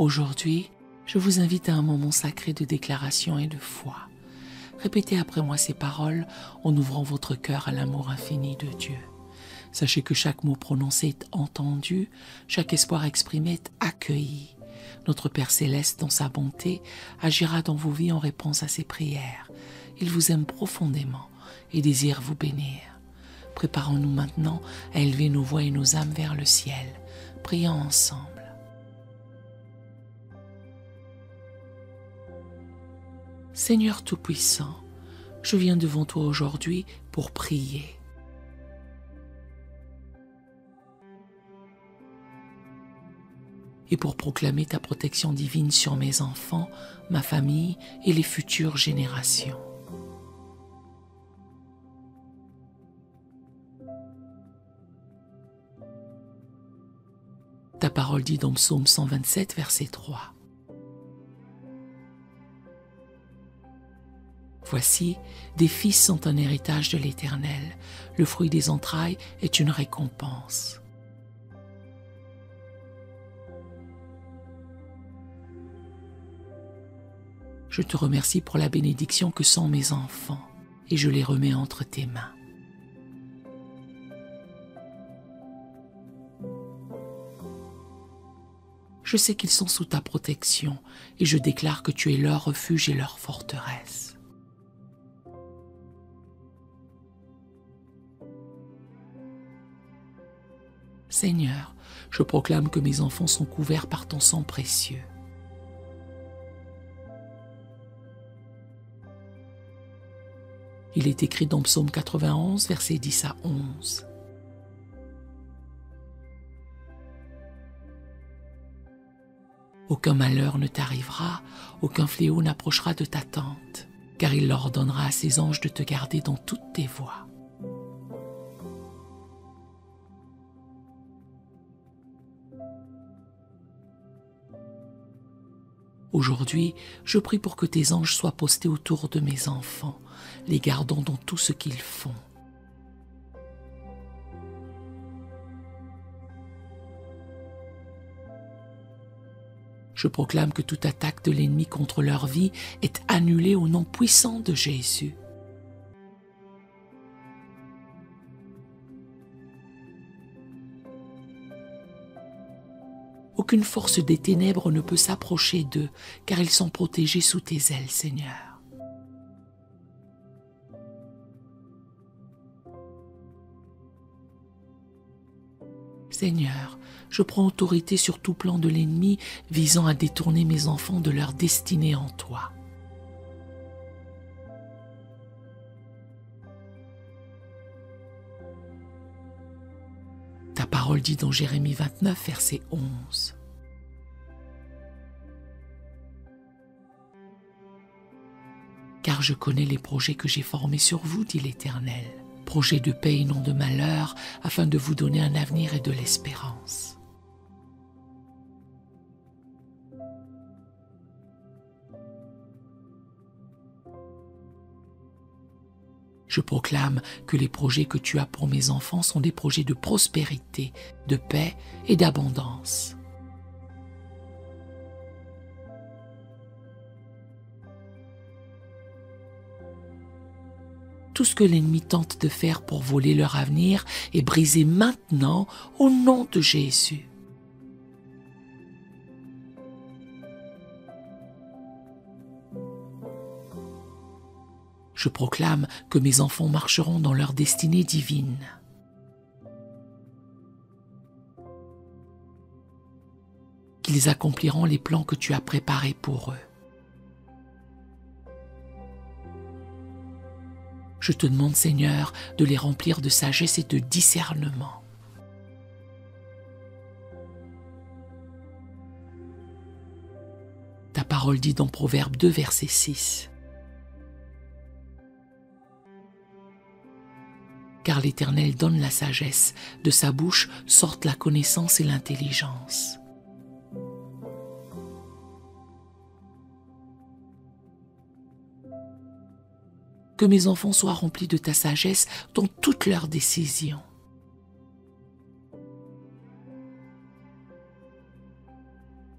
Aujourd'hui, je vous invite à un moment sacré de déclaration et de foi. Répétez après moi ces paroles en ouvrant votre cœur à l'amour infini de Dieu. Sachez que chaque mot prononcé est entendu, chaque espoir exprimé est accueilli. Notre Père Céleste, dans sa bonté, agira dans vos vies en réponse à ses prières. Il vous aime profondément et désire vous bénir. Préparons-nous maintenant à élever nos voix et nos âmes vers le ciel. Prions ensemble. Seigneur Tout-Puissant, je viens devant toi aujourd'hui pour prier. Et pour proclamer ta protection divine sur mes enfants, ma famille et les futures générations. Ta parole dit dans Psaume 127, verset 3. Voici, des fils sont un héritage de l'Éternel, le fruit des entrailles est une récompense. Je te remercie pour la bénédiction que sont mes enfants, et je les remets entre tes mains. Je sais qu'ils sont sous ta protection, et je déclare que tu es leur refuge et leur forteresse. Seigneur, je proclame que mes enfants sont couverts par ton sang précieux. Il est écrit dans Psaume 91, versets 10 à 11. Aucun malheur ne t'arrivera, aucun fléau n'approchera de ta tente, car il leur ordonnera à ses anges de te garder dans toutes tes voies. Aujourd'hui, je prie pour que tes anges soient postés autour de mes enfants, les gardant dans tout ce qu'ils font. Je proclame que toute attaque de l'ennemi contre leur vie est annulée au nom puissant de Jésus. Aucune force des ténèbres ne peut s'approcher d'eux, car ils sont protégés sous tes ailes, Seigneur. Seigneur, je prends autorité sur tout plan de l'ennemi visant à détourner mes enfants de leur destinée en toi. Ta parole dit dans Jérémie 29, verset 11. Car je connais les projets que j'ai formés sur vous, dit l'Éternel, projets de paix et non de malheur, afin de vous donner un avenir et de l'espérance. Je proclame que les projets que tu as pour mes enfants sont des projets de prospérité, de paix et d'abondance. Tout ce que l'ennemi tente de faire pour voler leur avenir est brisé maintenant au nom de Jésus. Je proclame que mes enfants marcheront dans leur destinée divine. Qu'ils accompliront les plans que tu as préparés pour eux. Je te demande, Seigneur, de les remplir de sagesse et de discernement. Ta parole dit dans Proverbe 2, verset 6. Car l'Éternel donne la sagesse, de sa bouche sortent la connaissance et l'intelligence. Que mes enfants soient remplis de ta sagesse dans toutes leurs décisions.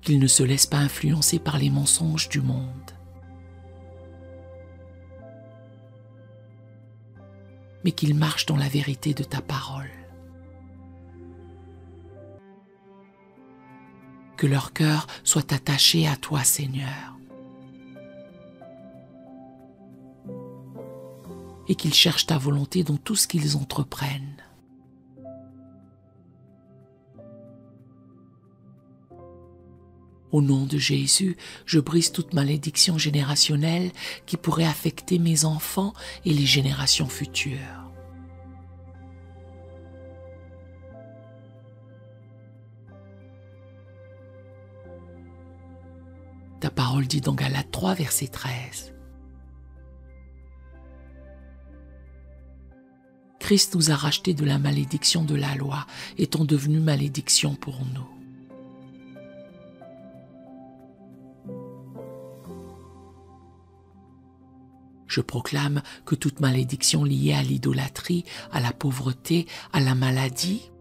qu'il ne se laisse pas influencer par les mensonges du monde, mais qu'il marche dans la vérité de ta parole. Que leur cœur soit attaché à toi, Seigneur, et qu'ils cherchent ta volonté dans tout ce qu'ils entreprennent. Au nom de Jésus, je brise toute malédiction générationnelle qui pourrait affecter mes enfants et les générations futures. Ta parole dit dans Galates 3, verset 13. Christ nous a rachetés de la malédiction de la loi, étant devenu malédiction pour nous. Je proclame que toute malédiction liée à l'idolâtrie, à la pauvreté, à la maladie,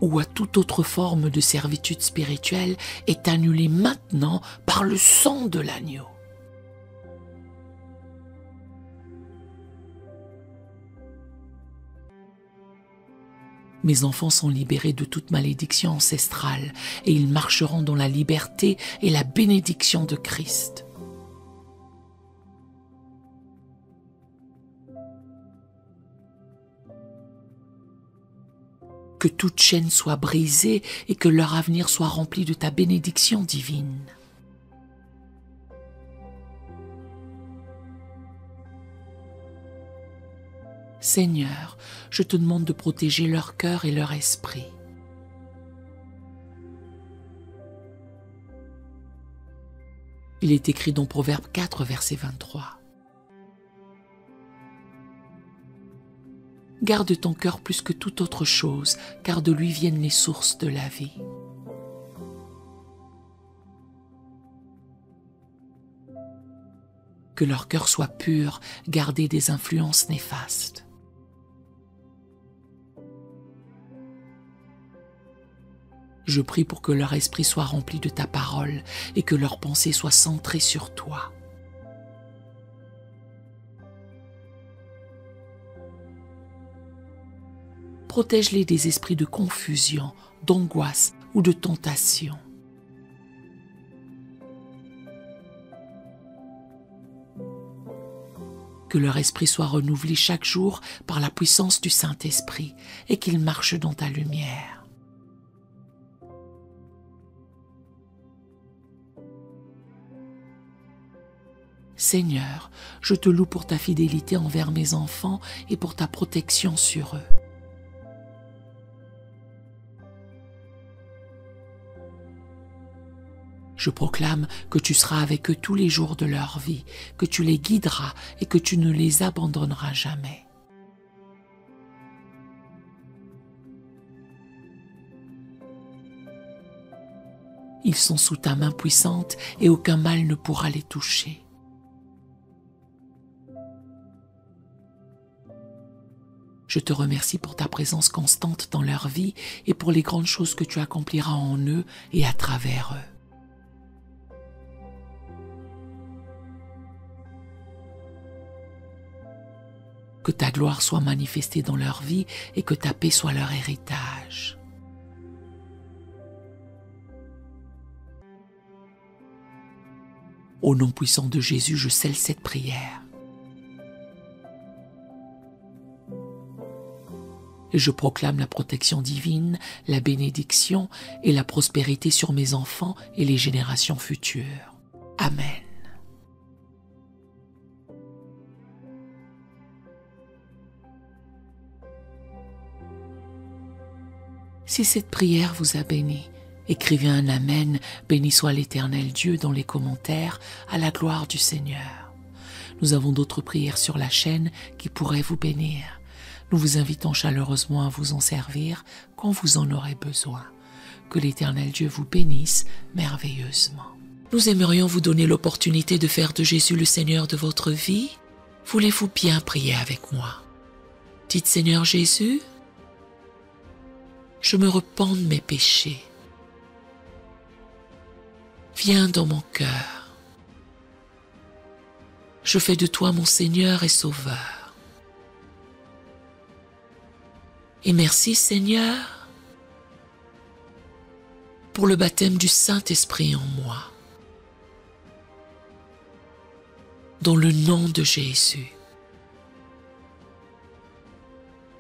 ou à toute autre forme de servitude spirituelle est annulée maintenant par le sang de l'agneau. Mes enfants sont libérés de toute malédiction ancestrale et ils marcheront dans la liberté et la bénédiction de Christ. Que toute chaîne soit brisée et que leur avenir soit rempli de ta bénédiction divine. Seigneur, je te demande de protéger leur cœur et leur esprit. Il est écrit dans Proverbe 4, verset 23. Garde ton cœur plus que toute autre chose, car de lui viennent les sources de la vie. Que leur cœur soit pur, gardé des influences néfastes. Je prie pour que leur esprit soit rempli de ta parole et que leurs pensées soient centrées sur toi. Protège-les des esprits de confusion, d'angoisse ou de tentation. Que leur esprit soit renouvelé chaque jour par la puissance du Saint-Esprit et qu'ils marchent dans ta lumière. Seigneur, je te loue pour ta fidélité envers mes enfants et pour ta protection sur eux. Je proclame que tu seras avec eux tous les jours de leur vie, que tu les guideras et que tu ne les abandonneras jamais. Ils sont sous ta main puissante et aucun mal ne pourra les toucher. Je te remercie pour ta présence constante dans leur vie et pour les grandes choses que tu accompliras en eux et à travers eux. Que ta gloire soit manifestée dans leur vie et que ta paix soit leur héritage. Au nom puissant de Jésus, je scelle cette prière. Et je proclame la protection divine, la bénédiction et la prospérité sur mes enfants et les générations futures. Amen. Si cette prière vous a béni, écrivez un Amen, béni soit l'Éternel Dieu dans les commentaires, à la gloire du Seigneur. Nous avons d'autres prières sur la chaîne qui pourraient vous bénir. Nous vous invitons chaleureusement à vous en servir quand vous en aurez besoin. Que l'Éternel Dieu vous bénisse merveilleusement. Nous aimerions vous donner l'opportunité de faire de Jésus le Seigneur de votre vie. Voulez-vous bien prier avec moi? Dites Seigneur Jésus, je me repens de mes péchés. Viens dans mon cœur. Je fais de toi mon Seigneur et Sauveur. Et merci Seigneur pour le baptême du Saint-Esprit en moi. Dans le nom de Jésus.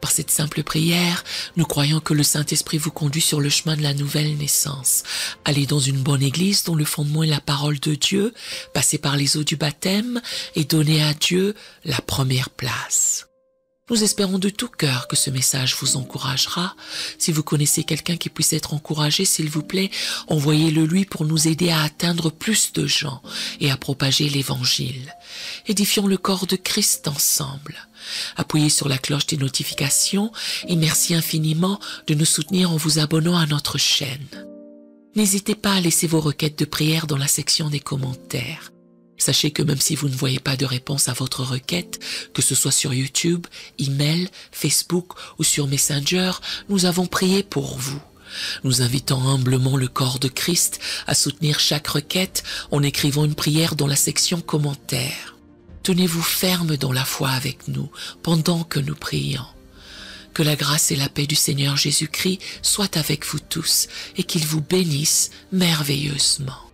Par cette simple prière, nous croyons que le Saint-Esprit vous conduit sur le chemin de la nouvelle naissance. Allez dans une bonne église dont le fondement est la parole de Dieu, passez par les eaux du baptême et donnez à Dieu la première place. Nous espérons de tout cœur que ce message vous encouragera. Si vous connaissez quelqu'un qui puisse être encouragé, s'il vous plaît, envoyez-le lui pour nous aider à atteindre plus de gens et à propager l'Évangile. Édifions le corps de Christ ensemble. Appuyez sur la cloche des notifications et merci infiniment de nous soutenir en vous abonnant à notre chaîne. N'hésitez pas à laisser vos requêtes de prière dans la section des commentaires. Sachez que même si vous ne voyez pas de réponse à votre requête, que ce soit sur YouTube, email, Facebook ou sur Messenger, nous avons prié pour vous. Nous invitons humblement le corps de Christ à soutenir chaque requête en écrivant une prière dans la section commentaires. Tenez-vous ferme dans la foi avec nous pendant que nous prions. Que la grâce et la paix du Seigneur Jésus-Christ soient avec vous tous et qu'il vous bénisse merveilleusement.